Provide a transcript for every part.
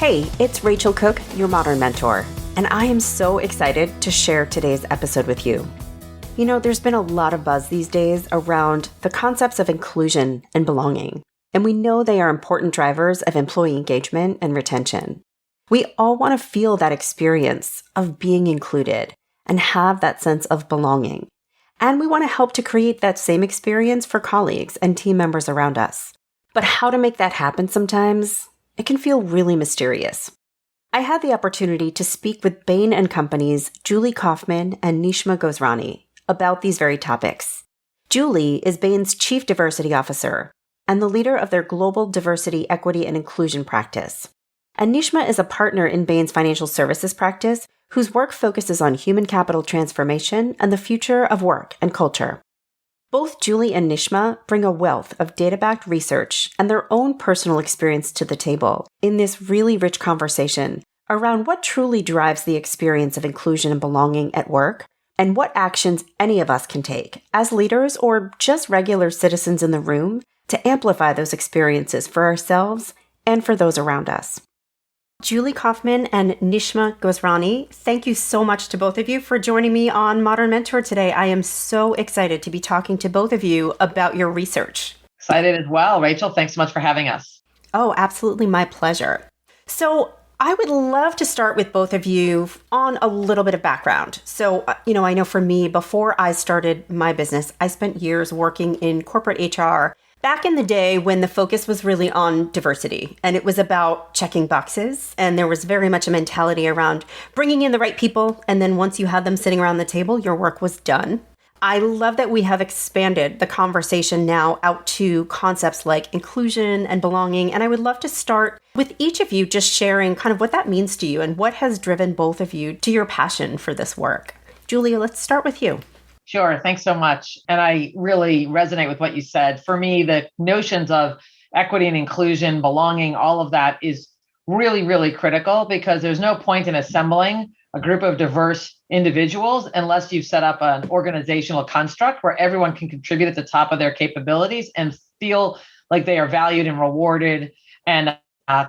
Hey, it's Rachel Cooke, your modern mentor, and I am so excited to share today's episode with you. You know, there's been a lot of buzz these days around the concepts of inclusion and belonging, and we know they are important drivers of employee engagement and retention. We all want to feel that experience of being included and have that sense of belonging. And we want to help to create that same experience for colleagues and team members around us. But how to make that happen sometimes, it can feel really mysterious. I had the opportunity to speak with Bain and Company's Julie Kaufman and Nishma Gosrani about these very topics. Julie is Bain's Chief Diversity Officer and the leader of their Global Diversity, Equity, and Inclusion practice. And Nishma is a partner in Bain's financial services practice whose work focuses on human capital transformation and the future of work and culture. Both Julie and Nishma bring a wealth of data-backed research and their own personal experience to the table in this really rich conversation around what truly drives the experience of inclusion and belonging at work and what actions any of us can take as leaders or just regular citizens in the room to amplify those experiences for ourselves and for those around us. Julie Kaufman and Nishma Gosrani, thank you so much to both of you for joining me on Modern Mentor today. I am so excited to be talking to both of you about your research. Excited as well. Rachel, thanks so much for having us. Oh, absolutely my pleasure. So I would love to start with both of you on a little bit of background. So, I know for me, before I started my business, I spent years working in corporate HR back in the day when the focus was really on diversity and it was about checking boxes. And there was very much a mentality around bringing in the right people. And then once you had them sitting around the table, your work was done. I love that we have expanded the conversation now out to concepts like inclusion and belonging. And I would love to start with each of you just sharing kind of what that means to you and what has driven both of you to your passion for this work. Julia, let's start with you. Sure. Thanks so much. And I really resonate with what you said. For me, the notions of equity and inclusion, belonging, all of that is really, really critical because there's no point in assembling a group of diverse individuals unless you've set up an organizational construct where everyone can contribute at the top of their capabilities and feel like they are valued and rewarded and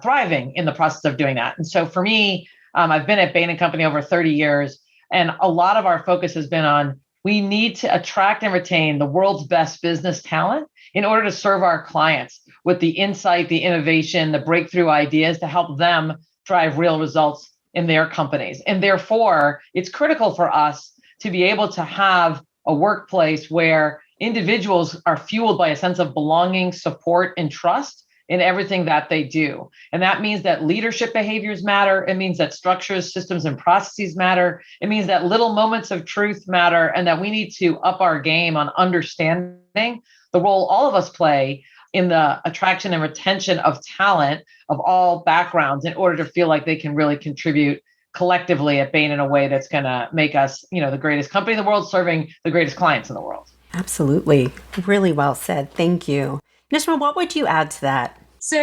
thriving in the process of doing that. And so for me, I've been at Bain & Company over 30 years, and a lot of our focus has been on we need to attract and retain the world's best business talent in order to serve our clients with the insight, the innovation, the breakthrough ideas to help them drive real results in their companies. And therefore, it's critical for us to be able to have a workplace where individuals are fueled by a sense of belonging, support, and trust in everything that they do. And that means that leadership behaviors matter. It means that structures, systems, and processes matter. It means that little moments of truth matter, and that we need to up our game on understanding the role all of us play in the attraction and retention of talent of all backgrounds in order to feel like they can really contribute collectively at Bain in a way that's going to make us, the greatest company in the world, serving the greatest clients in the world. Absolutely. Really well said. Thank you. Nishma, what would you add to that? So,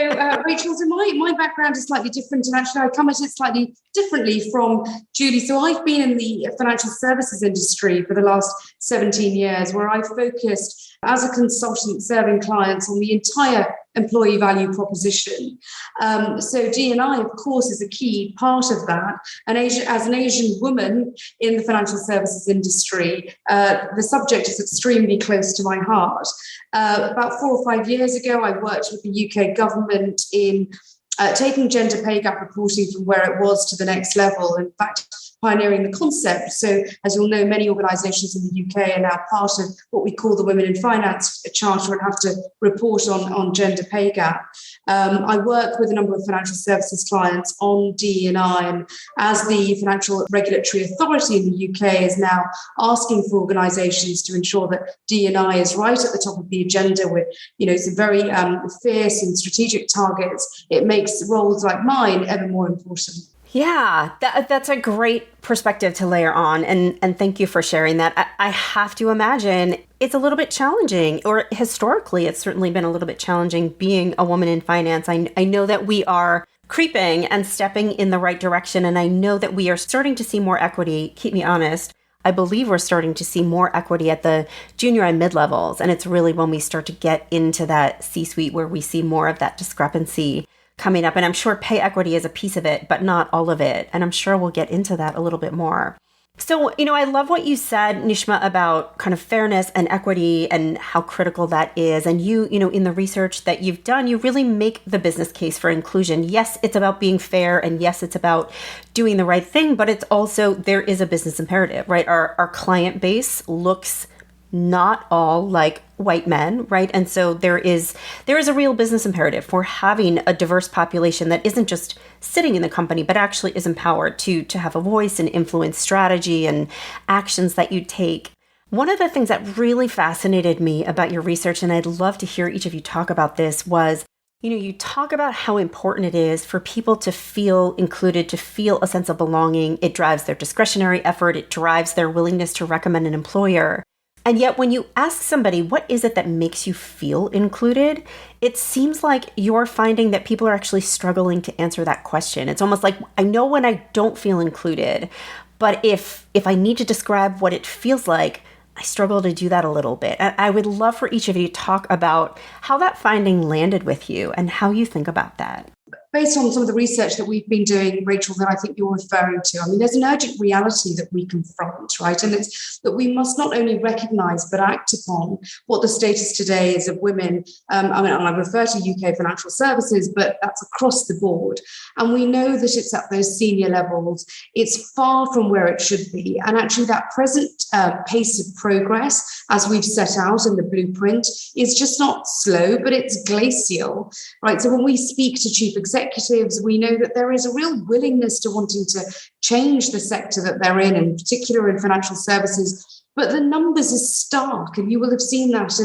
Rachel, so my background is slightly different, and actually I come at it slightly differently from Julie. So I've been in the financial services industry for the last 17 years, where I focused as a consultant serving clients on the entire employee value proposition. So D&I, of course, is a key part of that. And as an Asian woman in the financial services industry, the subject is extremely close to my heart. About 4 or 5 years ago, I worked with the UK government in taking gender pay gap reporting from where it was to the next level. In fact, pioneering the concept. So as you'll know, many organisations in the UK are now part of what we call the Women in Finance Charter and have to report on gender pay gap. I work with a number of financial services clients on DE&I, and as the Financial Regulatory Authority in the UK is now asking for organisations to ensure that DE&I is right at the top of the agenda with, some very fierce and strategic targets, it makes roles like mine ever more important. Yeah, that's a great perspective to layer on. And thank you for sharing that. I have to imagine it's a little bit challenging, or historically, it's certainly been a little bit challenging being a woman in finance. I know that we are creeping and stepping in the right direction. And I know that we are starting to see more equity. Keep me honest. I believe we're starting to see more equity at the junior and mid-levels. And it's really when we start to get into that C-suite where we see more of that discrepancy coming up. And I'm sure pay equity is a piece of it, but not all of it. And I'm sure we'll get into that a little bit more. So, I love what you said, Nishma, about kind of fairness and equity and how critical that is. And you in the research that you've done, you really make the business case for inclusion. Yes, it's about being fair. And yes, it's about doing the right thing. But it's also, there is a business imperative, right? Our client base looks not all like white men, right? And so there is a real business imperative for having a diverse population that isn't just sitting in the company, but actually is empowered to have a voice and influence strategy and actions that you take. One of the things that really fascinated me about your research, and I'd love to hear each of you talk about this, was you talk about how important it is for people to feel included, to feel a sense of belonging. It drives their discretionary effort. It drives their willingness to recommend an employer. And yet when you ask somebody, what is it that makes you feel included? It seems like you're finding that people are actually struggling to answer that question. It's almost like, I know when I don't feel included, but if I need to describe what it feels like, I struggle to do that a little bit. And I would love for each of you to talk about how that finding landed with you and how you think about that. Based on some of the research that we've been doing, Rachel, that I think you're referring to, there's an urgent reality that we confront, right? And it's that we must not only recognise but act upon what the status today is of women. I refer to UK financial services, but that's across the board. And we know that it's at those senior levels. It's far from where it should be. And actually that present pace of progress, as we've set out in the blueprint, is just not slow, but it's glacial, right? So when we speak to chief executives, we know that there is a real willingness to wanting to change the sector that they're in particular in financial services. But the numbers are stark, and you will have seen that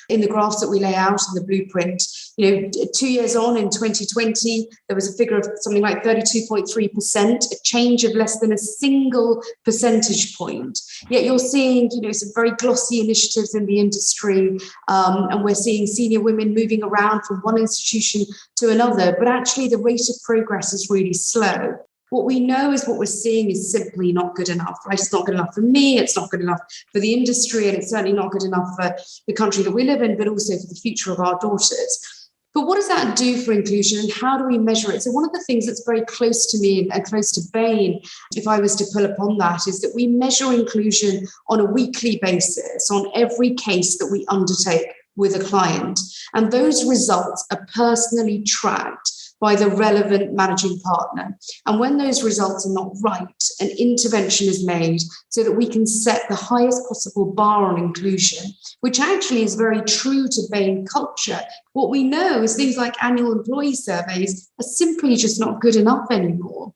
in the graphs that we lay out in the blueprint. 2 years on in 2020, there was a figure of something like 32.3%, a change of less than a single percentage point. Yet you're seeing, some very glossy initiatives in the industry, and we're seeing senior women moving around from one institution to another. But actually, the rate of progress is really slow. What we know is what we're seeing is simply not good enough, right? It's not good enough for me, it's not good enough for the industry, and it's certainly not good enough for the country that we live in, but also for the future of our daughters. But what does that do for inclusion, and how do we measure it? So one of the things that's very close to me and close to Bain, if I was to pull upon that, is that we measure inclusion on a weekly basis on every case that we undertake with a client. And those results are personally tracked by the relevant managing partner. And when those results are not right, an intervention is made so that we can set the highest possible bar on inclusion, which actually is very true to Bain culture. What we know is things like annual employee surveys are simply just not good enough anymore.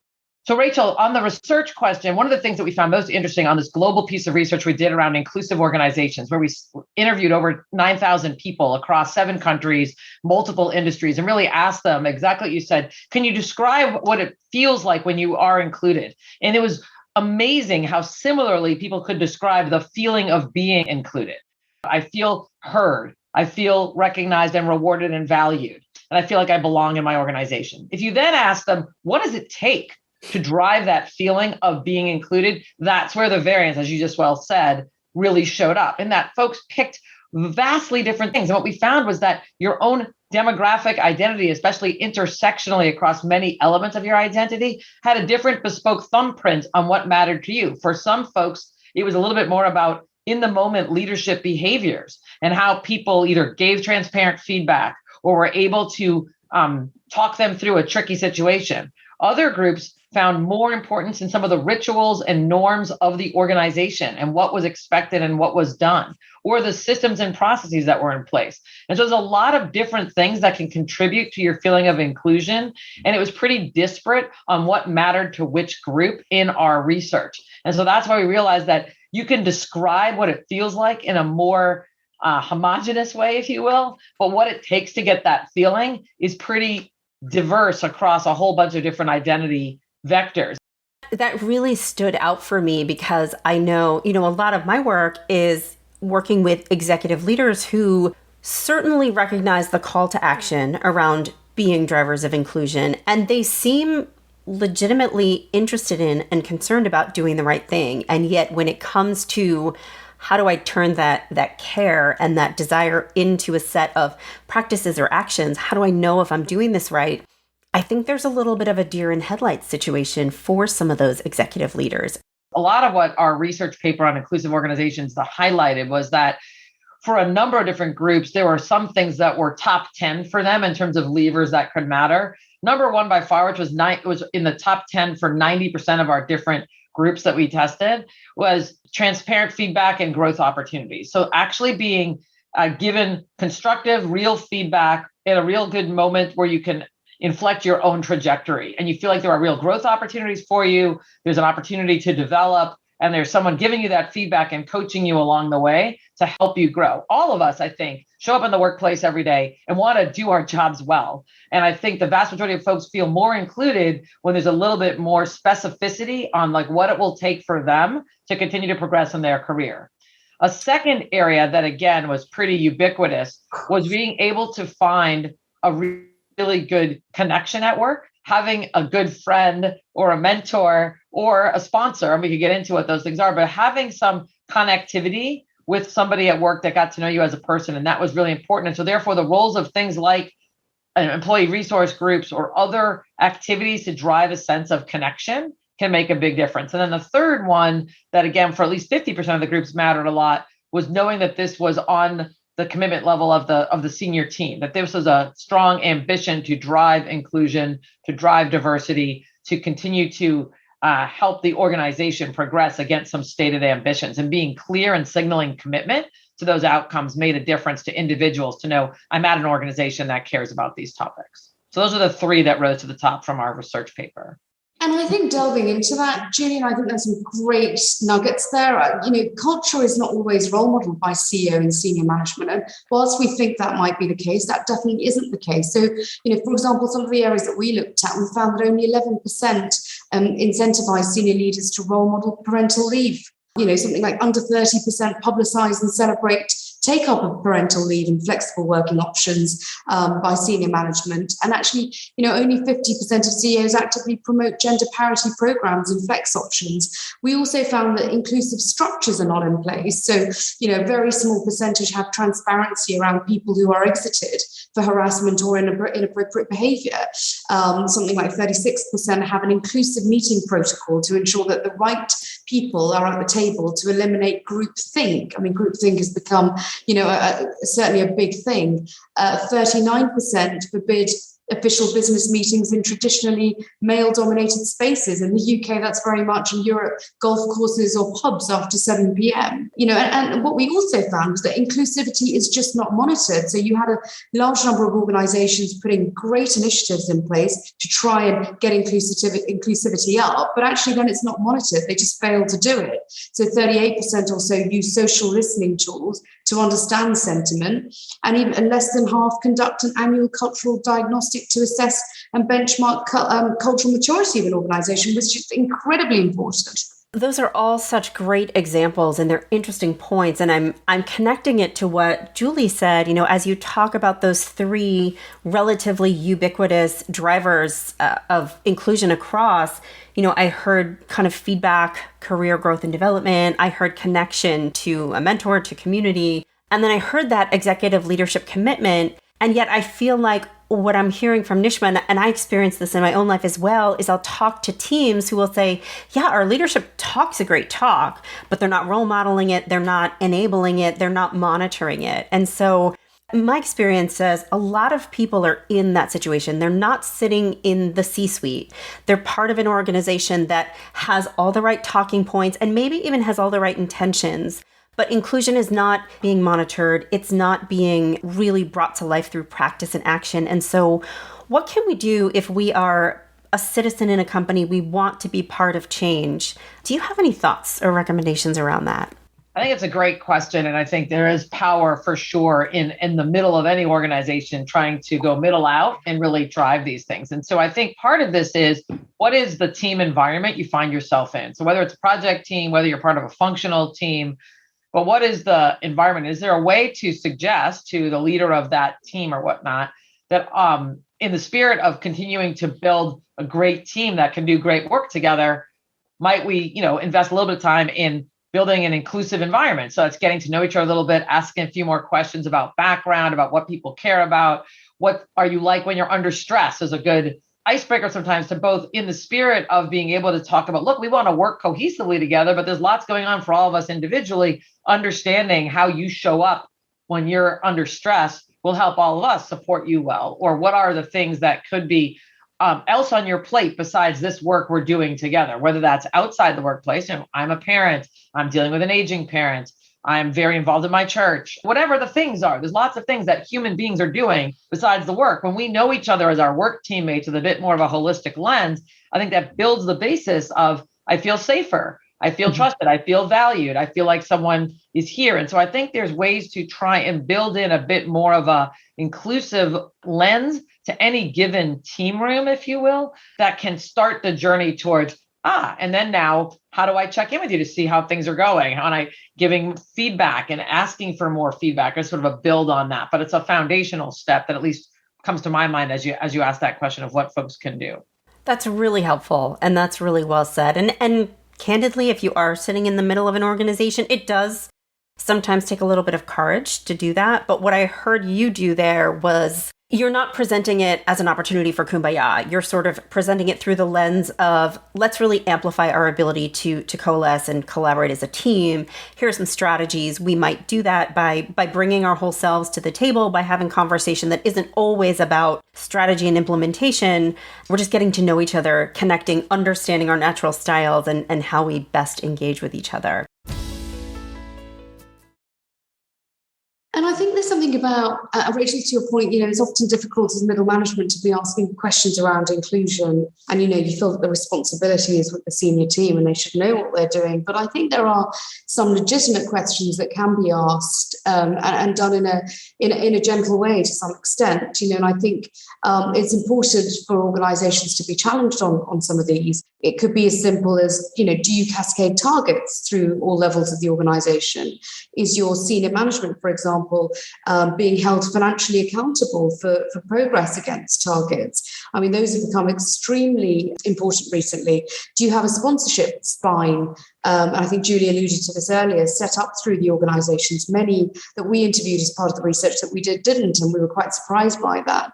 So Rachel, on the research question, one of the things that we found most interesting on this global piece of research we did around inclusive organizations, where we interviewed over 9,000 people across 7 countries, multiple industries, and really asked them exactly what you said. Can you describe what it feels like when you are included? And it was amazing how similarly people could describe the feeling of being included. I feel heard. I feel recognized and rewarded and valued. And I feel like I belong in my organization. If you then ask them, what does it take to drive that feeling of being included? That's where the variance, as you just well said, really showed up, in that folks picked vastly different things. And what we found was that your own demographic identity, especially intersectionally across many elements of your identity, had a different bespoke thumbprint on what mattered to you. For some folks, it was a little bit more about in the moment leadership behaviors and how people either gave transparent feedback or were able to talk them through a tricky situation. Other groups found more importance in some of the rituals and norms of the organization and what was expected and what was done, or the systems and processes that were in place. And so there's a lot of different things that can contribute to your feeling of inclusion. And it was pretty disparate on what mattered to which group in our research. And so that's why we realized that you can describe what it feels like in a more homogenous way, if you will, but what it takes to get that feeling is pretty diverse across a whole bunch of different identity vectors. That really stood out for me because I know, a lot of my work is working with executive leaders who certainly recognize the call to action around being drivers of inclusion, and they seem legitimately interested in and concerned about doing the right thing. And yet when it comes to how do I turn that care and that desire into a set of practices or actions? How do I know if I'm doing this right? I think there's a little bit of a deer in headlights situation for some of those executive leaders. A lot of what our research paper on inclusive organizations highlighted was that for a number of different groups, there were some things that were top 10 for them in terms of levers that could matter. Number one by far, which was in the top 10 for 90% of our different groups that we tested, was transparent feedback and growth opportunities. So actually being given constructive, real feedback in a real good moment where you can inflect your own trajectory and you feel like there are real growth opportunities for you. There's an opportunity to develop, and there's someone giving you that feedback and coaching you along the way to help you grow. All of us, I think, show up in the workplace every day and want to do our jobs well. And I think the vast majority of folks feel more included when there's a little bit more specificity on like what it will take for them to continue to progress in their career. A second area that, again, was pretty ubiquitous was being able to find a really good connection at work, having a good friend or a mentor or a sponsor, and we could get into what those things are, but having some connectivity with somebody at work that got to know you as a person. And that was really important. And so therefore the roles of things like employee resource groups or other activities to drive a sense of connection can make a big difference. And then the third one that, again, for at least 50% of the groups mattered a lot was knowing that this was on the commitment level of the senior team, that this was a strong ambition to drive inclusion, to drive diversity, to continue to help the organization progress against some stated ambitions. And being clear and signaling commitment to those outcomes made a difference to individuals to know I'm at an organization that cares about these topics. So those are the three that rose to the top from our research paper. And I think delving into that, Julie, I think there's some great nuggets there. Culture is not always role modeled by CEO and senior management. And whilst we think that might be the case, that definitely isn't the case. So, for example, some of the areas that we looked at, we found that only 11% incentivize senior leaders to role model parental leave. Something like under 30% publicize and celebrate take up of parental leave and flexible working options by senior management. And actually, only 50% of CEOs actively promote gender parity programs and flex options. We also found that inclusive structures are not in place. So, a very small percentage have transparency around people who are exited for harassment or inappropriate behavior. Something like 36% have an inclusive meeting protocol to ensure that the right people are at the table to eliminate groupthink. I mean, groupthink has become certainly a big thing. 39% forbid official business meetings in traditionally male-dominated spaces. In the UK, that's very much. In Europe, golf courses or pubs after 7 p.m. And what we also found was that inclusivity is just not monitored. So you had a large number of organizations putting great initiatives in place to try and get inclusivity up, but actually then it's not monitored. They just fail to do it. So 38% or so use social listening tools to understand sentiment, and even less than half conduct an annual cultural diagnostic to assess and benchmark cultural maturity of an organization, which is incredibly important. Those are all such great examples, and they're interesting points. And I'm connecting it to what Julie said, as you talk about those three relatively ubiquitous drivers of inclusion across, I heard kind of feedback, career growth and development. I heard connection to a mentor, to community. And then I heard that executive leadership commitment. And yet I feel like what I'm hearing from Nishma, and I experience this in my own life as well, is I'll talk to teams who will say, yeah, our leadership talks a great talk, but they're not role modeling it. They're not enabling it. They're not monitoring it. And so my experience says a lot of people are in that situation. They're not sitting in the C-suite. They're part of an organization that has all the right talking points and maybe even has all the right intentions. But inclusion is not being monitored. It's not being really brought to life through practice and action. And so what can we do if we are a citizen in a company, we want to be part of change? Do you have any thoughts or recommendations around that? I think it's a great question. And I think there is power for sure in the middle of any organization trying to go middle out and really drive these things. And so I think part of this is, what is the team environment you find yourself in? So whether it's a project team, whether you're part of a functional team, but what is the environment? Is there a way to suggest to the leader of that team or whatnot that in the spirit of continuing to build a great team that can do great work together, might we, invest a little bit of time in building an inclusive environment? So it's getting to know each other a little bit, asking a few more questions about background, about what people care about. What are you like when you're under stress is a good icebreaker sometimes to both in the spirit of being able to talk about, look, we want to work cohesively together, but there's lots going on for all of us individually. Understanding how you show up when you're under stress will help all of us support you well. Or what are the things that could be else on your plate besides this work we're doing together, whether that's outside the workplace. And I'm a parent, I'm dealing with an aging parent, I'm very involved in my church, whatever the things are. There's lots of things that human beings are doing besides the work. When we know each other as our work teammates with a bit more of a holistic lens, I think that builds the basis of, I feel safer, I feel trusted, I feel valued, I feel like someone is here. And so I think there's ways to try and build in a bit more of a inclusive lens to any given team room, if you will, that can start the journey towards, and then now, how do I check in with you to see how things are going? How am I giving feedback and asking for more feedback, or sort of a build on that? But it's a foundational step that at least comes to my mind as you ask that question of what folks can do. That's really helpful. And that's really well said. And candidly, if you are sitting in the middle of an organization, it does sometimes take a little bit of courage to do that. But what I heard you do there was, you're not presenting it as an opportunity for kumbaya. You're sort of presenting it through the lens of, let's really amplify our ability to coalesce and collaborate as a team. Here are some strategies. We might do that by bringing our whole selves to the table, by having conversation that isn't always about strategy and implementation. We're just getting to know each other, connecting, understanding our natural styles and how we best engage with each other. And I think there's something about, Rachel, to your point, it's often difficult as middle management to be asking questions around inclusion. And, you feel that the responsibility is with the senior team and they should know what they're doing. But I think there are some legitimate questions that can be asked and done in a gentle way to some extent. And I think it's important for organizations to be challenged on some of these. It could be as simple as, do you cascade targets through all levels of the organization? Is your senior management, for example, being held financially accountable for progress against targets? I mean, those have become extremely important recently. Do you have a sponsorship spine? And I think Julie alluded to this earlier, set up through the organizations. Many that we interviewed as part of the research that we didn't, and we were quite surprised by that.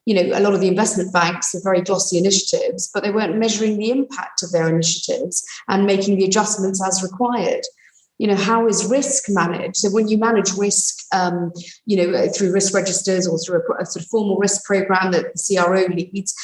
A lot of the investment banks are very glossy initiatives, but they weren't measuring the impact of their initiatives and making the adjustments as required. How is risk managed? So when you manage risk, through risk registers or through a sort of formal risk program that the CRO leads,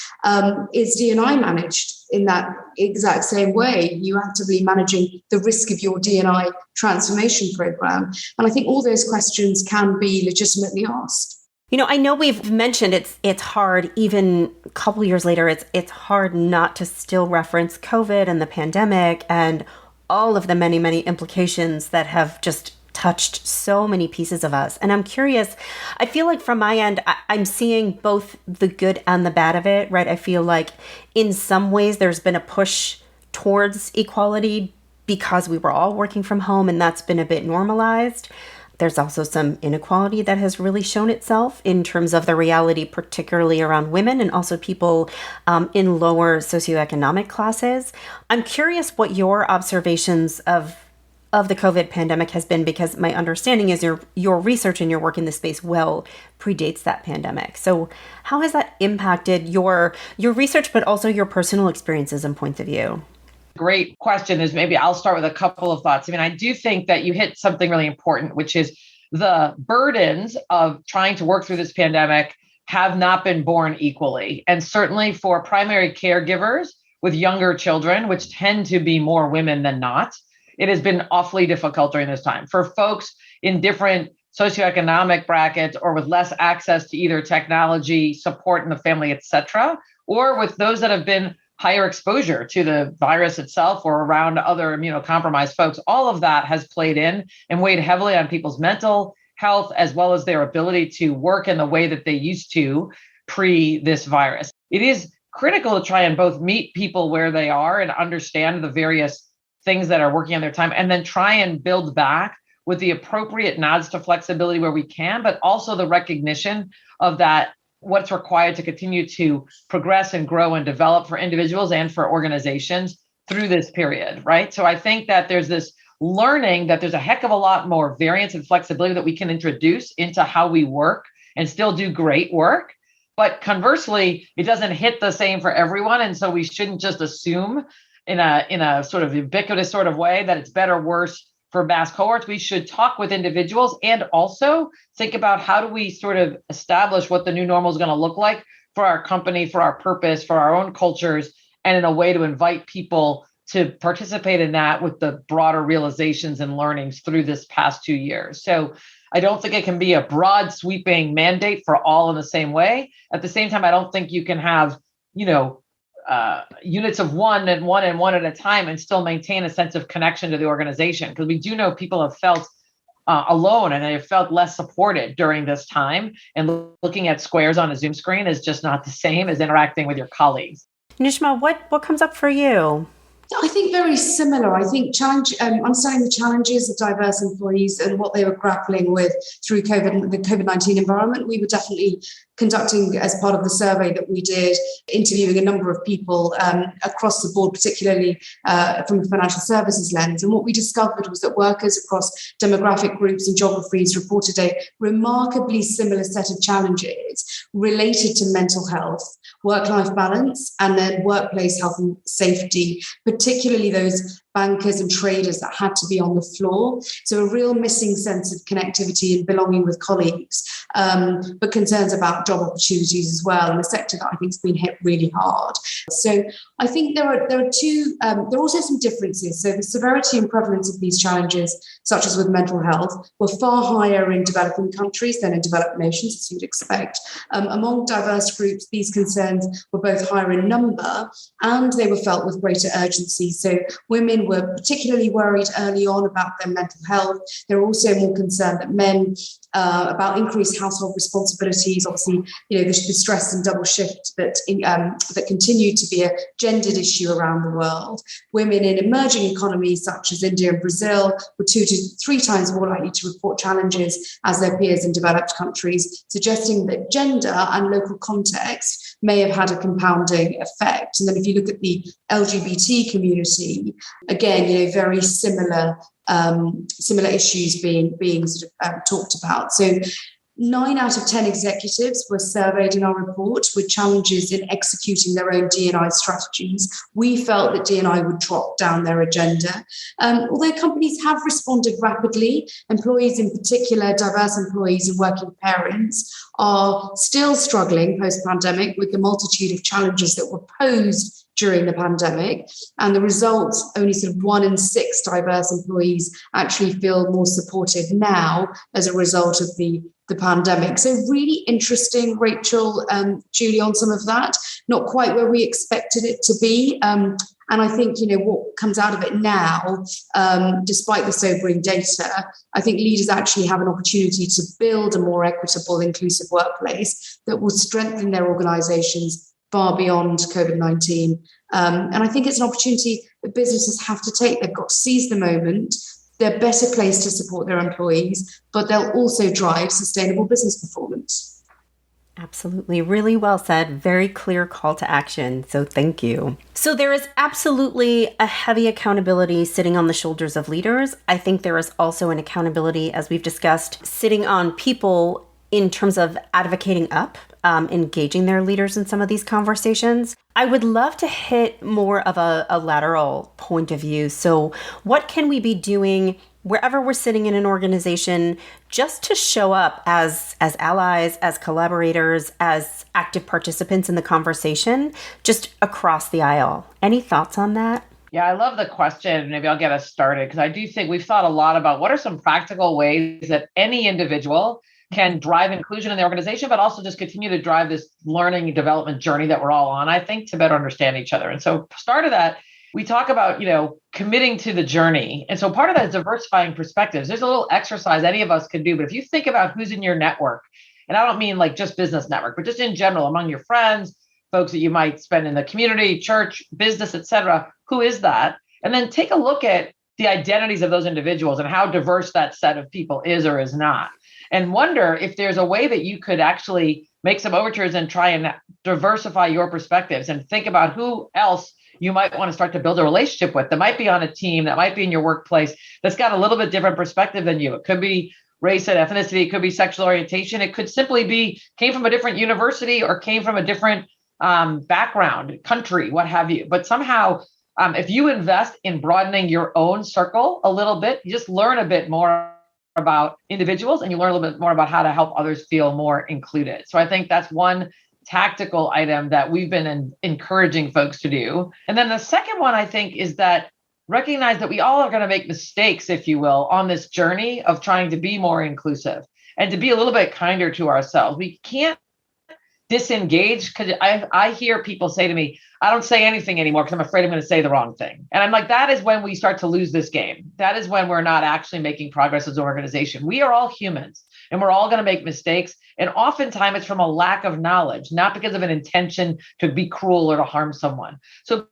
is D&I managed in that exact same way? You actively managing the risk of your D&I transformation program? And I think all those questions can be legitimately asked. I know we've mentioned it's hard, even a couple years later, it's hard not to still reference COVID and the pandemic and all of the many, many implications that have just touched so many pieces of us. And I'm curious, I feel like from my end, I'm seeing both the good and the bad of it, right? I feel like in some ways there's been a push towards equality because we were all working from home and that's been a bit normalized. There's also some inequality that has really shown itself in terms of the reality, particularly around women and also people in lower socioeconomic classes. I'm curious what your observations of the COVID pandemic has been, because my understanding is your research and your work in this space well predates that pandemic. So how has that impacted your research, but also your personal experiences and points of view? Great question. Is maybe I'll start with a couple of thoughts. I mean, I do think that you hit something really important, which is the burdens of trying to work through this pandemic have not been borne equally. And certainly for primary caregivers with younger children, which tend to be more women than not, it has been awfully difficult during this time. For folks in different socioeconomic brackets or with less access to either technology, support in the family, et cetera, or with those that have been higher exposure to the virus itself or around other immunocompromised folks, all of that has played in and weighed heavily on people's mental health, as well as their ability to work in the way that they used to pre this virus. It is critical to try and both meet people where they are and understand the various things that are working on their time, and then try and build back with the appropriate nods to flexibility where we can, but also the recognition of that what's required to continue to progress and grow and develop for individuals and for organizations through this period, right? So I think that there's this learning that there's a heck of a lot more variance and flexibility that we can introduce into how we work and still do great work. But conversely, it doesn't hit the same for everyone. And so we shouldn't just assume in a sort of ubiquitous sort of way that it's better or worse for mass cohorts. We should talk with individuals and also think about how do we sort of establish what the new normal is going to look like for our company, for our purpose, for our own cultures, and in a way to invite people to participate in that with the broader realizations and learnings through this past 2 years. So I don't think it can be a broad sweeping mandate for all in the same way. At the same time, I don't think you can have, units of one and one at a time and still maintain a sense of connection to the organization. Because we do know people have felt alone and they have felt less supported during this time. And looking at squares on a Zoom screen is just not the same as interacting with your colleagues. Nishma, what comes up for you? I think very similar. I think understanding the challenges of diverse employees and what they were grappling with through the COVID-19 environment. We were definitely conducting, as part of the survey that we did, interviewing a number of people across the board, particularly from a financial services lens. And what we discovered was that workers across demographic groups and geographies reported a remarkably similar set of challenges related to mental health, work-life balance, and then workplace health and safety, particularly those bankers and traders that had to be on the floor. So a real missing sense of connectivity and belonging with colleagues, but concerns about job opportunities as well, in a sector that I think has been hit really hard. So I think there are also some differences. So the severity and prevalence of these challenges, such as with mental health, were far higher in developing countries than in developed nations, as you'd expect. Among diverse groups, these concerns were both higher in number and they were felt with greater urgency. So women were particularly worried early on about their mental health. They're also more concerned that men about increased household responsibilities, obviously, the stress and double shift that continue to be a gendered issue around the world. Women in emerging economies such as India and Brazil were 2 to 3 times more likely to report challenges as their peers in developed countries, suggesting that gender and local context may have had a compounding effect. And then if you look at the LGBT community, again, very similar issues being sort of talked about. So 9 out of 10 executives were surveyed in our report with challenges in executing their own D&I strategies. We felt that D&I would drop down their agenda. Although companies have responded rapidly, employees in particular, diverse employees and working parents, are still struggling post-pandemic with the multitude of challenges that were posed during the pandemic. And the result, only sort of 1 in 6 diverse employees actually feel more supported now as a result of the pandemic. So really interesting, Rachel, Julie, on some of that, not quite where we expected it to be. And I think, what comes out of it now, despite the sobering data, I think leaders actually have an opportunity to build a more equitable, inclusive workplace that will strengthen their organizations far beyond COVID-19. And I think it's an opportunity that businesses have to take. They've got to seize the moment. They're better placed to support their employees, but they'll also drive sustainable business performance. Absolutely. Really well said. Very clear call to action. So thank you. So there is absolutely a heavy accountability sitting on the shoulders of leaders. I think there is also an accountability, as we've discussed, sitting on people in terms of advocating up, engaging their leaders in some of these conversations. I would love to hit more of a lateral point of view. So what can we be doing wherever we're sitting in an organization just to show up as allies, as collaborators, as active participants in the conversation, just across the aisle? Any thoughts on that? Yeah, I love the question. Maybe I'll get us started because I do think we've thought a lot about what are some practical ways that any individual can drive inclusion in the organization, but also just continue to drive this learning and development journey that we're all on, I think, to better understand each other. And so part of that, we talk about, committing to the journey. And so part of that is diversifying perspectives. There's a little exercise any of us could do, but if you think about who's in your network, and I don't mean like just business network, but just in general, among your friends, folks that you might spend in the community, church, business, et cetera, who is that? And then take a look at the identities of those individuals and how diverse that set of people is or is not. And wonder if there's a way that you could actually make some overtures and try and diversify your perspectives and think about who else you might want to start to build a relationship with that might be on a team, that might be in your workplace, that's got a little bit different perspective than you. It could be race and ethnicity. It could be sexual orientation. It could simply be came from a different university or came from a different background, country, what have you. But somehow, if you invest in broadening your own circle a little bit, you just learn a bit more about individuals and you learn a little bit more about how to help others feel more included. So I think that's one tactical item that we've been encouraging folks to do. And then the second one, I think, is that recognize that we all are going to make mistakes, if you will, on this journey of trying to be more inclusive and to be a little bit kinder to ourselves. We can't disengage, because I hear people say to me, I don't say anything anymore because I'm afraid I'm going to say the wrong thing. And I'm like, that is when we start to lose this game. That is when we're not actually making progress as an organization. We are all humans and we're all going to make mistakes. And oftentimes it's from a lack of knowledge, not because of an intention to be cruel or to harm someone. So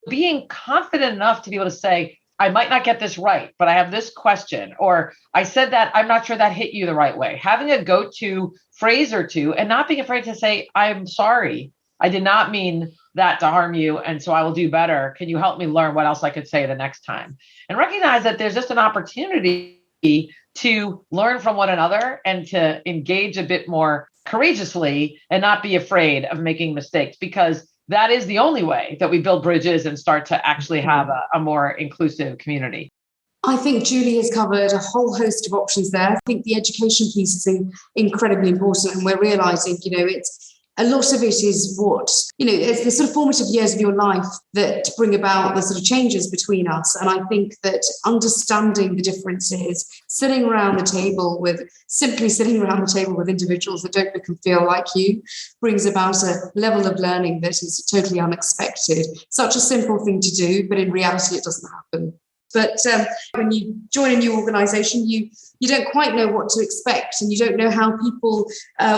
being confident enough to be able to say, I might not get this right, but I have this question, or I said that, I'm not sure that hit you the right way. Having a go-to phrase or two and not being afraid to say, I'm sorry, I did not mean that to harm you. And so I will do better. Can you help me learn what else I could say the next time? And recognize that there's just an opportunity to learn from one another and to engage a bit more courageously and not be afraid of making mistakes, because that is the only way that we build bridges and start to actually have a more inclusive community. I think Julie has covered a whole host of options there. I think the education piece is incredibly important, and we're realizing, it's a lot of it is it's the sort of formative years of your life that bring about the sort of changes between us. And I think that understanding the differences, simply sitting around the table with individuals that don't look and feel like you, brings about a level of learning that is totally unexpected. Such a simple thing to do, but in reality, it doesn't happen. But when you join a new organization, you don't quite know what to expect, and you don't know how people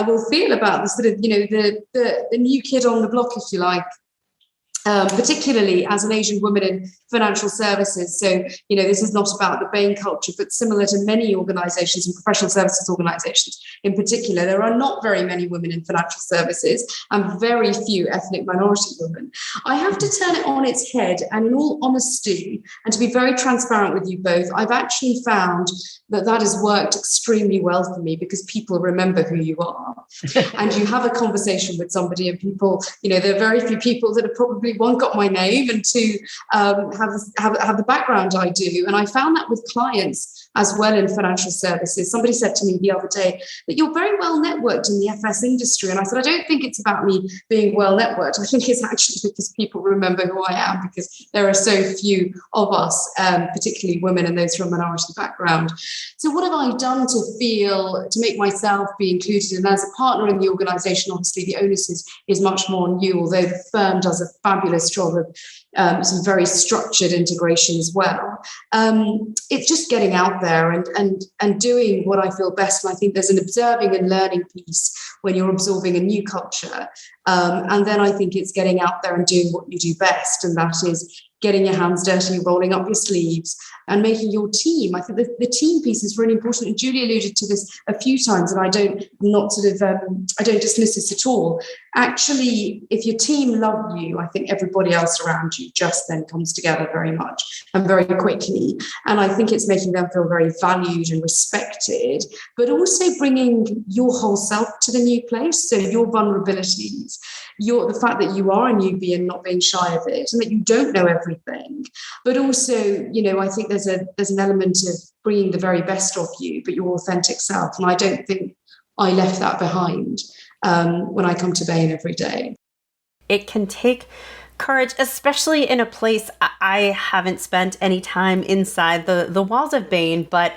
will feel about the sort of, the new kid on the block, if you like. Particularly as an Asian woman in financial services. So, this is not about the Bain culture, but similar to many organizations and professional services organizations in particular, there are not very many women in financial services and very few ethnic minority women. I have to turn it on its head, and in all honesty, and to be very transparent with you both, I've actually found that has worked extremely well for me, because people remember who you are. And you have a conversation with somebody, and people, there are very few people that have probably, one, got my name, and two, have the background I do. And I found that with clients as well in financial services. Somebody said to me the other day that you're very well networked in the FS industry. And I said, I don't think it's about me being well networked. I think it's actually because people remember who I am, because there are so few of us, particularly women and those from a minority background. So what have I done to make myself be included? And as a partner in the organization, obviously the onus is much more on you, although the firm does a fabulous job of some very structured integration as well. It's just getting out there and doing what I feel best. And I think there's an observing and learning piece when you're absorbing a new culture. And then I think it's getting out there and doing what you do best. And that is getting your hands dirty, rolling up your sleeves, and making your team. I think the team piece is really important. And Julie alluded to this a few times, and I don't dismiss this at all. Actually, if your team love you, I think everybody else around you just then comes together very much and very quickly. And I think it's making them feel very valued and respected, but also bringing your whole self to the new place. So your vulnerabilities, the fact that you are a newbie and not being shy of it, and that you don't know everything, but also, I think there's an element of bringing the very best of you, but your authentic self. And I don't think I left that behind when I come to Bain every day. It can take courage, especially in a place. I haven't spent any time inside the walls of Bain, but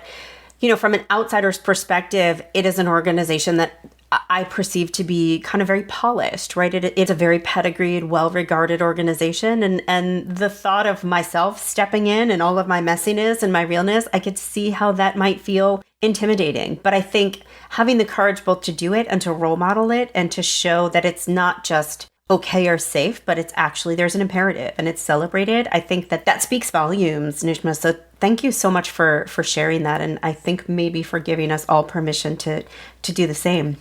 from an outsider's perspective, it is an organization that I perceive to be kind of very polished, right? It's a very pedigreed, well-regarded organization. And the thought of myself stepping in and all of my messiness and my realness, I could see how that might feel intimidating. But I think having the courage both to do it and to role model it and to show that it's not just okay or safe, but it's actually, there's an imperative and it's celebrated. I think that speaks volumes, Nishma. So thank you so much for sharing that. And I think maybe for giving us all permission to do the same.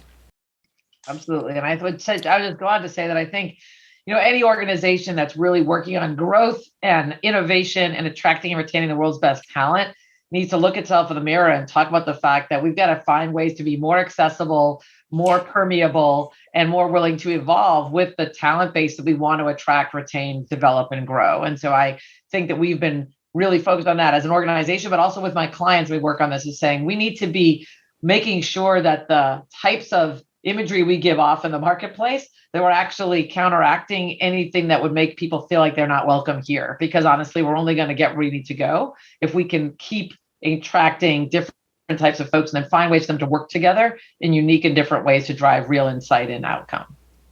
Absolutely. And I would just go on to say that I think, any organization that's really working on growth and innovation and attracting and retaining the world's best talent needs to look itself in the mirror and talk about the fact that we've got to find ways to be more accessible, more permeable, and more willing to evolve with the talent base that we want to attract, retain, develop, and grow. And so I think that we've been really focused on that as an organization, but also with my clients, we work on this, is saying we need to be making sure that the types of imagery we give off in the marketplace, that we're actually counteracting anything that would make people feel like they're not welcome here. Because honestly, we're only going to get where we need to go if we can keep attracting different types of folks and then find ways for them to work together in unique and different ways to drive real insight and outcome.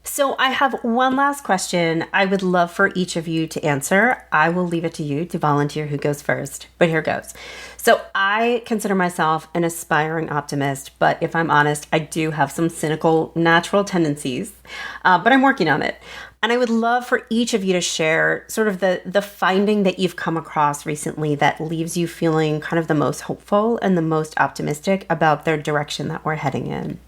So I have one last question I would love for each of you to answer. I will leave it to you to volunteer who goes first, but here goes. So I consider myself an aspiring optimist, but if I'm honest, I do have some cynical natural tendencies, but I'm working on it. And I would love for each of you to share sort of the finding that you've come across recently that leaves you feeling kind of the most hopeful and the most optimistic about the direction that we're heading in.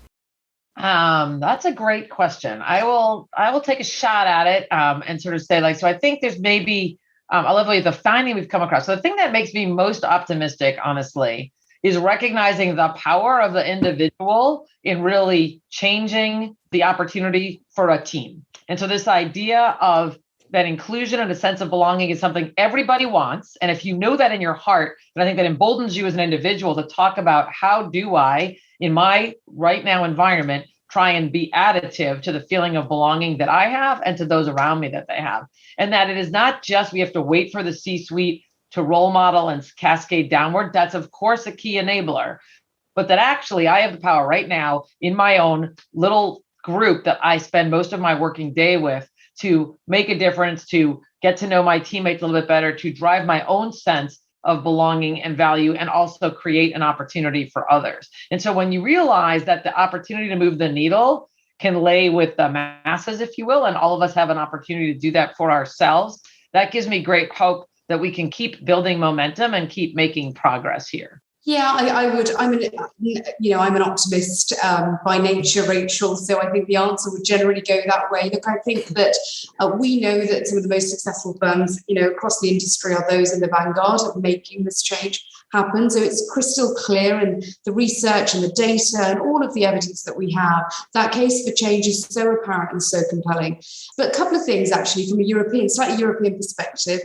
That's a great question. I will take a shot at it and sort of say so I think there's maybe I'll level the finding we've come across. So the thing that makes me most optimistic, honestly, is recognizing the power of the individual in really changing the opportunity for a team. And so this idea of that inclusion and a sense of belonging is something everybody wants. And if you know that in your heart, then I think that emboldens you as an individual to talk about how do I, in my right now environment, try and be additive to the feeling of belonging that I have and to those around me that they have. And that it is not just we have to wait for the C-suite to role model and cascade downward. That's, of course, a key enabler. But that actually I have the power right now in my own little group that I spend most of my working day with to make a difference, to get to know my teammates a little bit better, to drive my own sense of belonging and value, and also create an opportunity for others. And so when you realize that the opportunity to move the needle can lay with the masses, if you will, and all of us have an opportunity to do that for ourselves, that gives me great hope that we can keep building momentum and keep making progress here. Yeah, I would. I'm an optimist by nature, Rachel. So I think the answer would generally go that way. Look, I think that we know that some of the most successful firms, across the industry are those in the vanguard of making this change happen. So it's crystal clear in the research and the data and all of the evidence that we have. That case for change is so apparent and so compelling. But a couple of things actually from a slightly European perspective.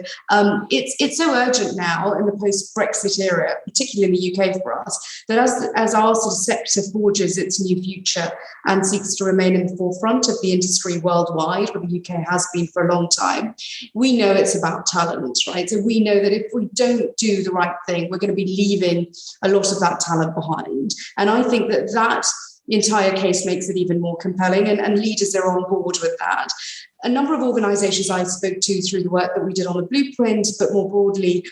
It's so urgent now in the post-Brexit era, particularly in the UK for us, that as our sort of sector forges its new future and seeks to remain in the forefront of the industry worldwide, where the UK has been for a long time, we know it's about talent, right? So we know that if we don't do the right thing, we're going to be leaving a lot of that talent behind. And I think that entire case makes it even more compelling, and leaders are on board with that. A number of organizations I spoke to through the work that we did on the blueprint, but more broadly,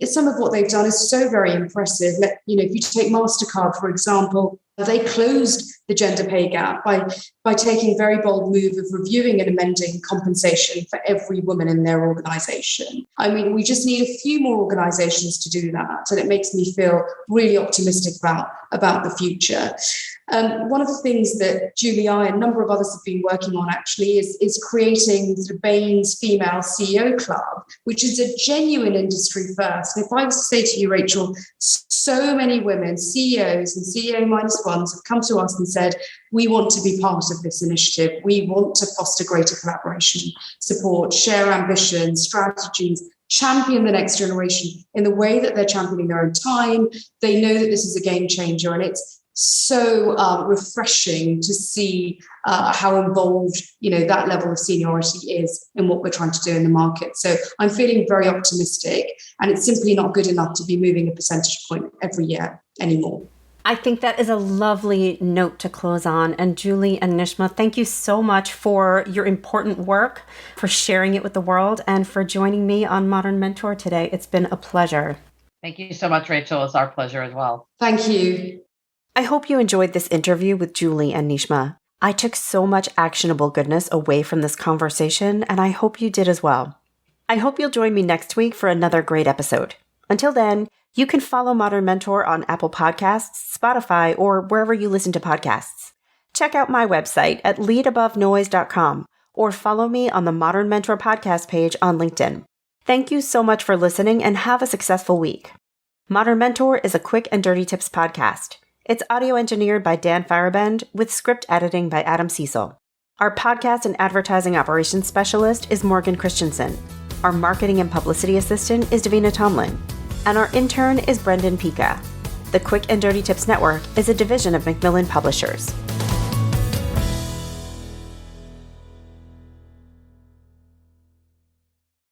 some of what they've done is so very impressive. If you take MasterCard, for example, they closed the gender pay gap by taking a very bold move of reviewing and amending compensation for every woman in their organization. I mean, we just need a few more organizations to do that, and it makes me feel really optimistic about the future. One of the things that Julie and I and a number of others have been working on actually is creating the Bain's Female CEO Club, which is a genuine industry first. And if I was to say to you, Rachel, so many women, CEOs and CEO -1s have come to us and said, we want to be part of this initiative. We want to foster greater collaboration, support, share ambitions, strategies, champion the next generation in the way that they're championing their own time. They know that this is a game changer, and it's so refreshing to see how involved that level of seniority is in what we're trying to do in the market. So I'm feeling very optimistic, and it's simply not good enough to be moving a percentage point every year anymore. I think that is a lovely note to close on. And Julie and Nishma, thank you so much for your important work, for sharing it with the world, and for joining me on Modern Mentor today. It's been a pleasure. Thank you so much, Rachel. It's our pleasure as well. Thank you. I hope you enjoyed this interview with Julie and Nishma. I took so much actionable goodness away from this conversation, and I hope you did as well. I hope you'll join me next week for another great episode. Until then, you can follow Modern Mentor on Apple Podcasts, Spotify, or wherever you listen to podcasts. Check out my website at leadabovenoise.com or follow me on the Modern Mentor podcast page on LinkedIn. Thank you so much for listening, and have a successful week. Modern Mentor is a quick and dirty tips podcast. It's audio engineered by Dan Firebend with script editing by Adam Cecil. Our podcast and advertising operations specialist is Morgan Christensen. Our marketing and publicity assistant is Davina Tomlin. And our intern is Brendan Pika. The Quick and Dirty Tips Network is a division of Macmillan Publishers.